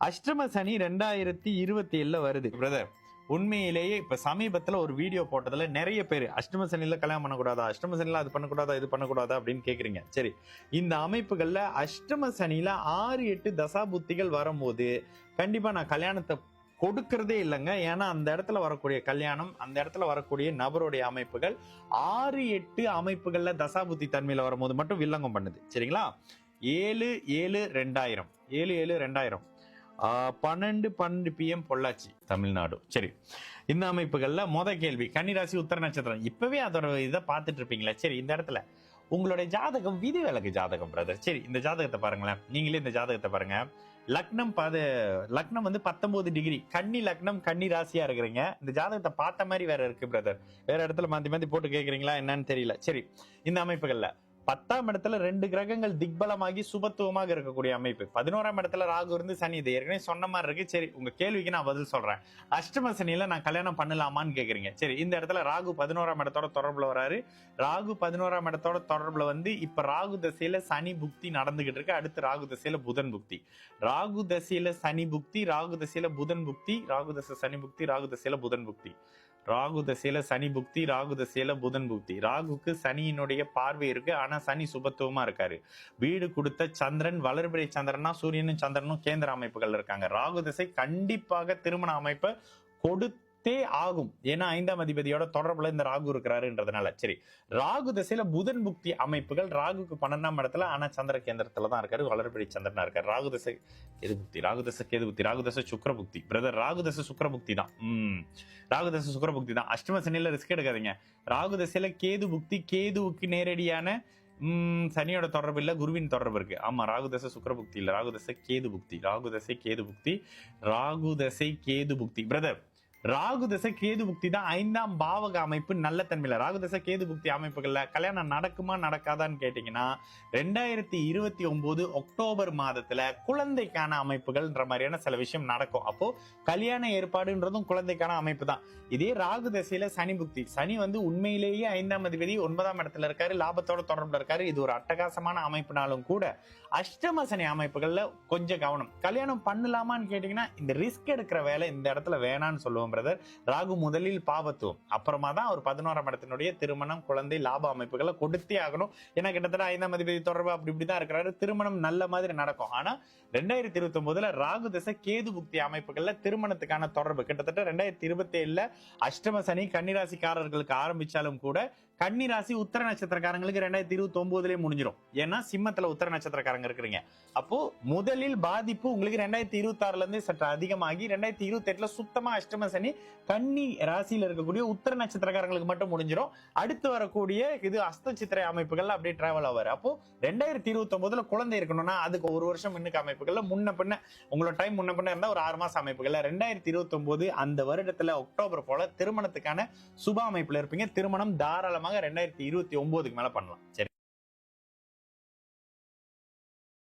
அஷ்டம சனி 2027 வருது பிரதர். உண்மையிலேயே இப்ப சமீபத்துல ஒரு வீடியோ போட்டதுல நிறைய பேர் அஷ்டம சனியில கல்யாணம் பண்ணக்கூடாதா, அஷ்டம சனியில அது பண்ணக்கூடாதா, இது பண்ணக்கூடாதா அப்படின்னு கேக்குறீங்க. சரி, இந்த அமைப்புகள்ல அஷ்டம சனியில 6-8 தசா புத்திகள் வரும்போது கண்டிப்பா நான் கல்யாணத்தை கொடுக்கறதே இல்லைங்க. ஏன்னா அந்த இடத்துல வரக்கூடிய கல்யாணம், அந்த இடத்துல வரக்கூடிய நபருடைய அமைப்புகள் 6-8 அமைப்புகள்ல தசாபுத்தி தன்மையில வரும்போது மட்டும் வில்லங்கம் பண்ணுது. சரிங்களா? 7/7/2000 7/7/2000 12 PM பொள்ளாச்சி தமிழ்நாடு. சரி, இந்த அமைப்புகள்ல கேள்வி கன்னிராசி உத்தர நட்சத்திரம். இப்பவே அதோட இதை பார்த்துட்டு இருப்பீங்களா? சரி, இந்த இடத்துல உங்களுடைய ஜாதகம் விதி விலக்கு ஜாதகம் பிரதர். சரி, இந்த ஜாதகத்தை பாருங்களேன். நீங்களே இந்த ஜாதகத்தை பாருங்க. லக்னம் 19 டிகிரி கன்னி லக்னம், கன்னி ராசியா இருக்கிறீங்க. இந்த ஜாதகத்தை பார்த்த மாதிரி வேற இருக்கு பிரதர். வேற இடத்துல மாத்தி மாத்தி போட்டு கேக்குறீங்களா என்னன்னு தெரியல. சரி, இந்த அமைப்புகள்ல 10ஆம் இடத்துல 2 கிரகங்கள் திக்பலமாகி சுபத்துவமாக இருக்கக்கூடிய அமைப்பு. 11ஆம் இடத்துல ராகு இருந்து சனி. இது ஏற்கனவே சொன்ன மாதிரி இருக்கு. சரி, உங்க கேள்விக்கு நான் பதில் சொல்றேன். அஷ்டம சனியில நான் கல்யாணம் பண்ணலாமான்னு கேக்குறீங்க. சரி, இந்த இடத்துல ராகு 11ஆம் இடத்தோட தொடர்புல வராரு. ராகு 11ஆம் இடத்தோட தொடர்புல வந்து இப்ப ராகு தசையில சனி புக்தி நடந்துகிட்டு இருக்கு. அடுத்து ராகு தசையில புதன் புக்தி. ராகு தசையில சனி புக்தி, ராகு தசையில புதன் புக்தி, ராகு தசை சனி புக்தி, ராகு தசையில புதன் புக்தி, ராகு தசையில சனி புக்தி, ராகு தசையில புதன் புக்தி. ராகுக்கு சனியினுடைய பார்வை இருக்கு. ஆனா சனி சுபத்துவமா இருக்காரு. வீடு கொடுத்த சந்திரன் வளர்பிறை சந்திரனா, சூரியனும் சந்திரனும் கேந்திர அமைப்புகள் இருக்காங்க. ராகு தசை கண்டிப்பாக திருமண அமைப்பை கொடுத்தே ஆகும். ஏன்னா 5ஆம் அதிபதியோட தொடர்புல இந்த ராகு இருக்கிறாருன்றதுனால. சரி, ராகு தசையில புதன் புக்தி அமைப்புகள். ராகுக்கு 12ஆம் இடத்துல, ஆனா சந்திர கேந்திரத்துல தான் இருக்காரு. வளர்பிறை சந்திரனா இருக்காரு. ராகு தசை கேது புக்தி, ராகு தசை கேது புக்தி, ராகு தசை சுக்கிர புக்தி. பிரதர், ராகு தசை சுக்கிர புக்தி தான். ராகு தசை சுக்கிர புக்தி தான். அஷ்டம சனியில ரிஸ்க் எடுக்காதீங்க. ராகு தசையில கேது புக்தி. கேதுவுக்கு நேரடியான சனியோட தொடர்பு இல்ல, குருவின் தொடர்பு இருக்கு. ஆமா, ராகுதசை சுக்கிர புக்தி இல்ல, ராகுதசை கேது புக்தி. ராகுதசை கேது புக்தி, ராகுதசை கேது புக்தி. பிரதர், ராகுதசை கேது புக்தி தான் 5ஆம் பாவக அமைப்பு நல்ல தன்மையில. ராகுதசை கேது புக்தி அமைப்புகள்ல கல்யாணம் நடக்குமா நடக்காதான்னு கேட்டீங்கன்னா 2029 அக்டோபர் மாதத்துல குழந்தைக்கான அமைப்புகள்ன்ற மாதிரியான சில விஷயம் நடக்கும். அப்போ கல்யாண ஏற்பாடுன்றதும் குழந்தைக்கான அமைப்பு தான். இதே ராகுதசையில சனி புக்தி. சனி வந்து உண்மையிலேயே 5ஆம் அதிபதி 9ஆம் இடத்துல இருக்காரு, லாபத்தோட தொடர்புல இருக்காரு. இது ஒரு அட்டகாசமான அமைப்புனாலும் கூட அஷ்டம சனி அமைப்புகள்ல கொஞ்சம் கவனம். கல்யாணம் பண்ணலாமான்னு கேட்டீங்கன்னா இந்த ரிஸ்க் எடுக்கிற வேலை இந்த இடத்துல வேணான்னு சொல்லுவோம் பிரதர். ராகு முதலில் பாவத்துவம், அப்புறமா தான் அவர் 11ஆம் இடத்தினுடைய திருமணம், குழந்தை, லாப அமைப்புகளை கொடுத்தே ஆகணும். ஏன்னா கிட்டத்தட்ட 5ஆம் அதிபதி தொடர்பு அப்படி இப்படிதான் இருக்கிறாரு. திருமணம் நல்ல மாதிரி நடக்கும். ஆனா 2029 ராகு தசை கேது புக்தி அமைப்புகள்ல திருமணத்துக்கான தொடர்பு கிட்டத்தட்ட 2027 அஷ்டம சனி கன்னிராசிக்காரர்களுக்கு ஆரம்பிச்சாலும் கூட கன்னிராசி உத்தர நட்சத்திரக்காரங்களுக்கு 2029 முடிஞ்சிடும். ஏன்னா சிம்மத்துல உத்தர நட்சத்திரக்காரங்க இருக்கிறீங்க. அப்போ முதலில் பாதிப்பு உங்களுக்கு 2026 இருந்து சற்று அதிகமாகி 2028 சுத்தமா அஷ்டம சனி கன்னி ராசியில இருக்கக்கூடிய உத்தர நட்சத்திரக்காரங்களுக்கு மட்டும் முடிஞ்சிடும். அடுத்து வரக்கூடிய இது அஸ்த சித்திரை அமைப்புகள் அப்படியே டிராவல் ஆவாரு. அப்போ 2029 குழந்தை இருக்கணும்னா அதுக்கு ஒரு வருஷம் முன்னுக்கு அமைப்புகள்ல முன்ன பின்ன உங்களோட டைம் முன்ன பின்ன இருந்தா ஒரு 6 மாசம் அமைப்புகள்ல 2029 அந்த வருடத்துல அக்டோபர் போல திருமணத்துக்கான சுப அமைப்புல இருப்பீங்க. திருமணம் தாராளமாக 2029 மேல பண்ணலாம். சரி.